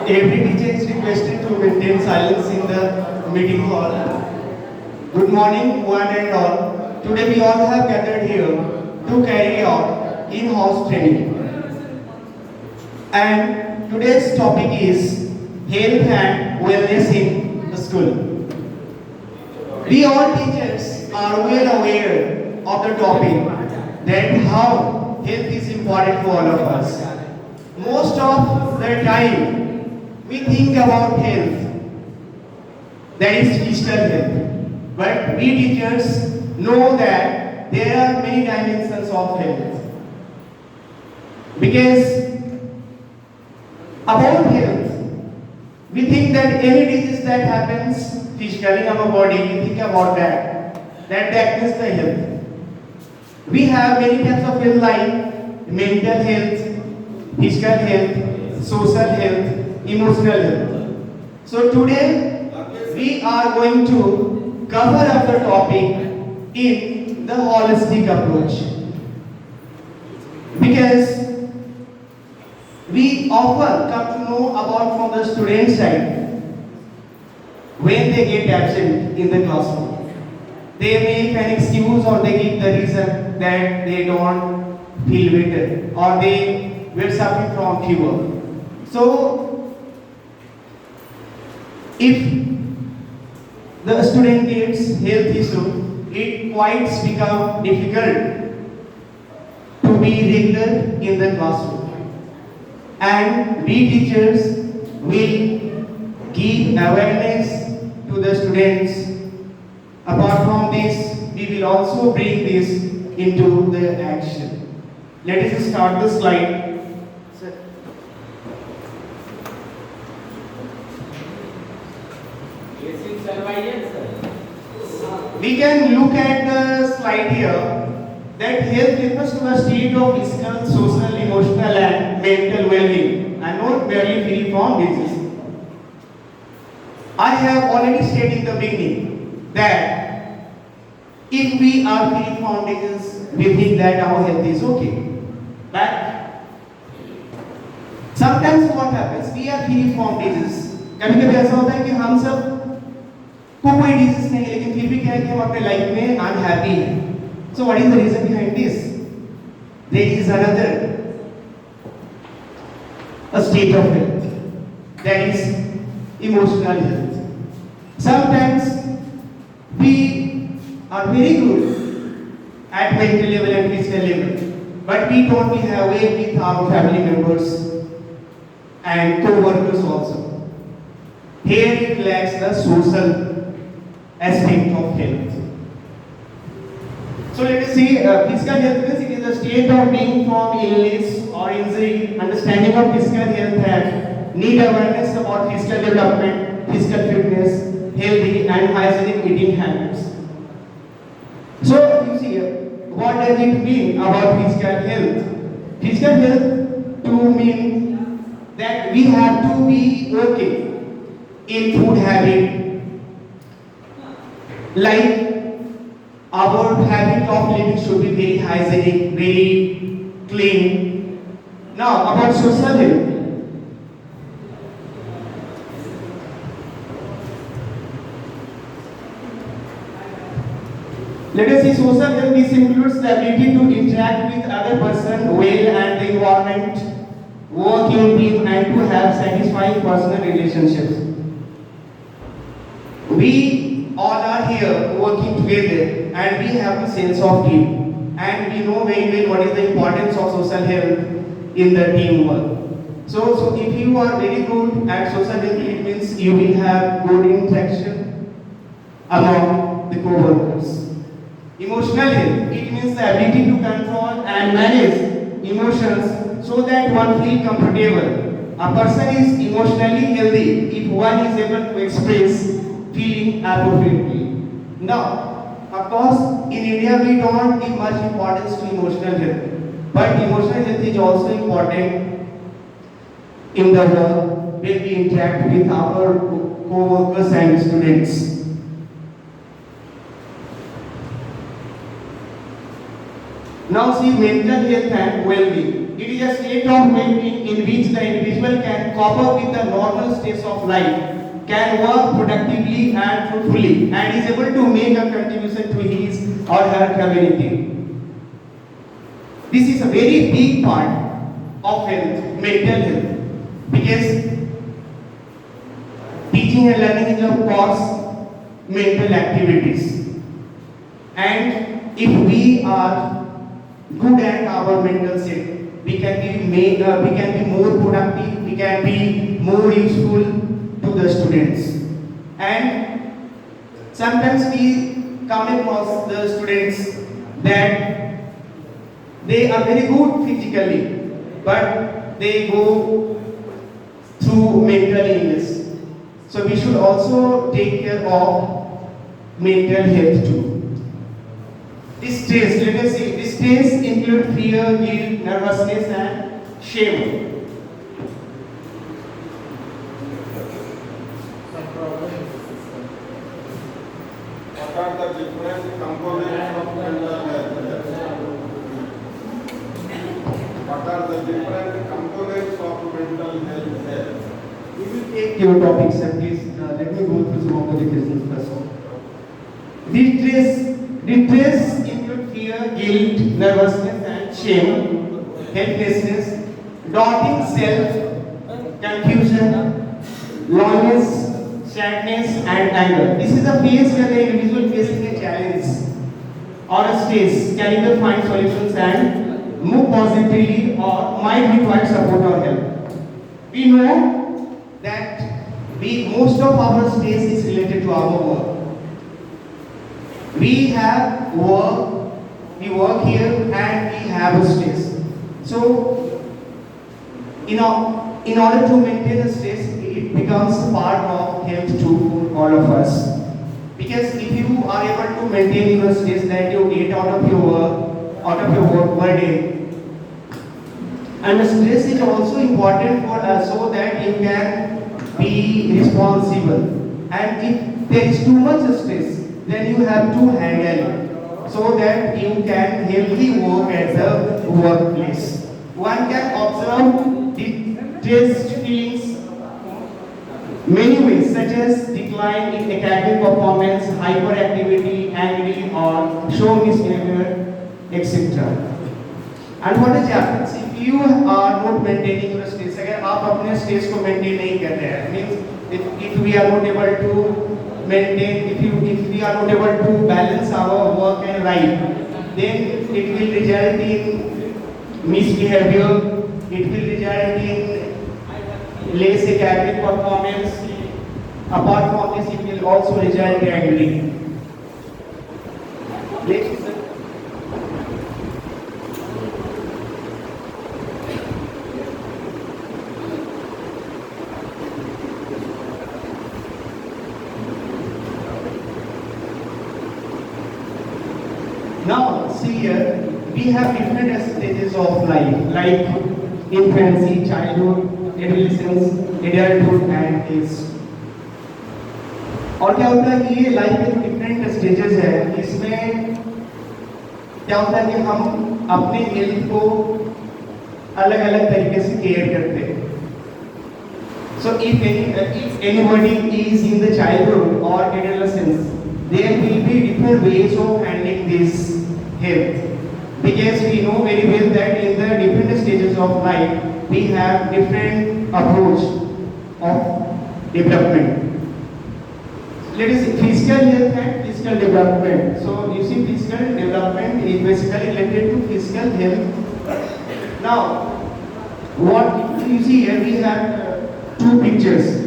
Every teacher is requested to maintain silence in the meeting hall. Good morning, one and all. Today we all have gathered here to carry out in-house training. And today's topic is health and wellness in the school. We all teachers are well aware of the topic that how health is important for all of us. Most of the time we think about health, that is physical health. But we teachers know that there are many dimensions of health. Because about health, we think that any disease that happens physically in our body, we think about that is the health. We have many types of health like mental health, physical health, social health, emotional health. So today we are going to cover up the topic in the holistic approach. Because we often come to know about from the student side when they get absent in the classroom. They make an excuse or they give the reason that they don't feel better or they were suffering from fever. So if the student gets health issue, it quite become difficult to be regular in the classroom. And we teachers will give awareness to the students. Apart from this, we will also bring this into the action. Let us start the slide. We can look at the slide here that health refers to a state of physical, social, emotional and mental well-being and not merely free from disease. I have already said in the beginning that if we are free from disease, we think that our health is okay. But sometimes what happens, we are free from disease. कभी-कभी ऐसा होता है कि हम सब को कोई disease नहीं है लेकिन फिर भी क्या है कि हम अपने लाइफ में अनहैप्पी हैं. So what is the reason behind this? There is another a state of health, that is emotional health. Sometimes we are very good at mental level and physical level, but we don't behave well with our family members and co-workers also. Here it lacks the social aspect of health. So let us see, physical health means it is a state of being from illness or injury. Understanding of physical health and need awareness about physical development, physical fitness, healthy and hygienic eating habits. So you see, what does it mean about physical health? Physical health to mean that we have to be okay in food habit, like our habit of living should be very hygienic, very clean. Now about social health. Let us see social health. This includes the ability to interact with other person well and the environment, work in team and to have satisfying personal relationships. We all are here working together and we have a sense of team and we know very well what is the importance of social health in the teamwork. So if you are very good at social health, it means you will have good interaction among the co-workers. Emotional health, it means the ability to control and manage emotions so that one feels comfortable. A person is emotionally healthy if one is able to express feeling appropriately. Now, of course, in India we don't give much importance to emotional health, but emotional health is also important in the work when we interact with our co-workers and students. Now see mental health and well-being. It is a state of well-being in which the individual can cope up with the normal states of life, can work productively and fruitfully, and is able to make a contribution to his or her community. This is a very big part of health, mental health, because teaching and learning is of course mental activities, and if we are good at our mental state, we can be more productive, we can be more useful to the students. And sometimes we come across the students that they are very good physically, but they go through mental illness. So we should also take care of mental health too. This stress, let us see, this stress include fear, guilt, nervousness and shame. What are the different components of mental health? What are the different components of mental health? We will take your topics and please let me go through some of the definitions first. Distress include fear, guilt, nervousness and shame, helplessness, doubting self, confusion, loneliness, sadness and anger. This is a phase where the individual facing a challenge or a stress can either find solutions and move positively or might require support or help. We know that most of our stress is related to our work. We have work, we work here and we have a stress. So, in order to maintain a stress, it becomes part of health too for all of us. Because if you are able to maintain your stress that you get out of your work per day, and the stress is also important for us so that you can be responsible. And if there is too much stress, then you have to handle it so that you can healthy work at the workplace. One can observe the stress feelings many ways, such as decline in academic performance, hyperactivity, anger, or show misbehavior, etc. And what is happens if you are not maintaining your stress? अगर आप अपने stress को maintain नहीं कर रहे हैं, means if we are not able to maintain, if we are not able to balance our work and life, then it will result in misbehavior, it will result in less academic performance. Apart from this, it will also result in anger. Now, see here, we have different stages of life, like infancy, childhood, adolescence, adulthood and age. और क्या होता है कि ये life के different stages है, इसमें क्या होता है कि हम अपने हेल्थ को अलग अलग तरीके से केयर करते हैं. So if anybody is in the childhood or adolescence, there will be different ways of handling this health, because we know very well that in the different stages of life we have different approach of development. Let us see physical health and physical development. So you see physical development is basically related to physical health. Now what you see here, we have two pictures.